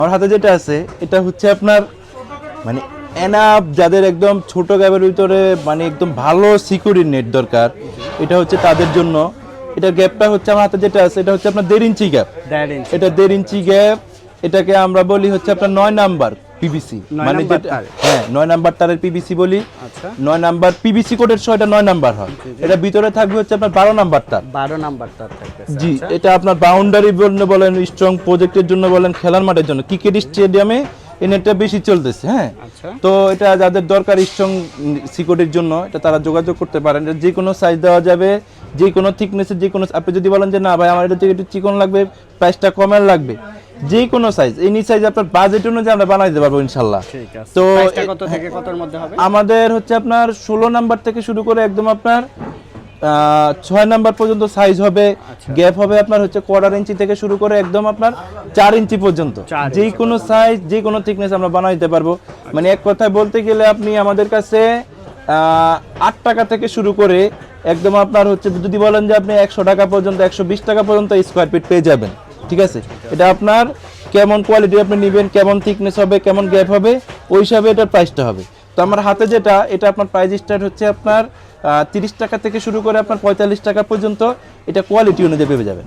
আমার হাতে যেটা আছে এটা হচ্ছে আপনার মানে এনাফ যাদের একদম ছোট গ্যাপের ভিতরে মানে একদম ভালো সিকিউরিটি নেট দরকার, এটা হচ্ছে তাদের জন্য। এটা গ্যাপটা হচ্ছে আমার হাতে যেটা আছে এটা হচ্ছে আপনার 1.5 ইঞ্চি গ্যাপ। এটা 1.5 ইঞ্চি গ্যাপ, এটাকে আমরা বলি হচ্ছে আপনার 9 নাম্বার পিভিসি, মানে হ্যাঁ 9 নাম্বার তারের পিভিসি বলি। 9 নাম্বার পিভিসি কোডের 6টা 9 নাম্বার হয়। এটা ভিতরে থাকবে হচ্ছে আপনার 12 নাম্বার তার। 12 নাম্বার তার থাকবে। জি, এটা আপনার বাউন্ডারি জন্য বলেন, স্ট্রং প্রজেক্টের জন্য বলেন, খেলার মাঠের জন্য, ক্রিকেট স্টেডিয়ামে এই নেটটা বেশি চলতেছে। হ্যাঁ, তো এটা যাদের দরকার স্ট্রং সিকিউরিটির জন্য এটা তারা যোগাযোগ করতে পারেন। যে কোনো সাইজ দেওয়া যাবে, যে কোনো থিকনেসের, যে কোনো। আপনি যদি বলেন যে না ভাই আমার এটা থেকে একটু চিকন লাগবে, প্রাইসটা কমের লাগবে, যে কোনো সাইজ, এনি সাইজ আপনার বাজেট অনুযায়ী আমরা বানাই দিতে পারবো ইনশাআল্লাহ। তো প্রাইসটা কত থেকে কতর মধ্যে হবে? আমাদের হচ্ছে আপনার 16 নাম্বার থেকে শুরু করে একদম আপনার 6 নাম্বার পর্যন্ত সাইজ হবে। গ্যাপ হবে আপনার হচ্ছে 1/4 ইঞ্চি থেকে শুরু করে একদম আপনার 4 ইঞ্চি পর্যন্ত। যে কোনো সাইজ, যে কোনো থিকনেস আমরা বানাই দিতে পারবো। মানে এক কথায় বলতে গেলে আপনি আমাদের কাছে 8 টাকা থেকে শুরু করে একদম আপনার হচ্ছে যদি বলেন যে আপনি 100 টাকা পর্যন্ত, 120 টাকা পর্যন্ত স্কোয়ার ফিট পেয়ে যাবেন। ঠিক আছে, এটা আপনার কেমন কোয়ালিটি আপনি নেবেন, কেমন থিকনেস হবে, কেমন গ্যাপ হবে, ওই হিসাবে এটার প্রাইসটা হবে। তো আমার হাতে যেটা, এটা আপনার প্রাইস স্টার্ট হচ্ছে আপনার 30 টাকা থেকে শুরু করে আপনার 45 টাকা পর্যন্ত। এটা কোয়ালিটি অনুযায়ী পেয়ে যাবেন।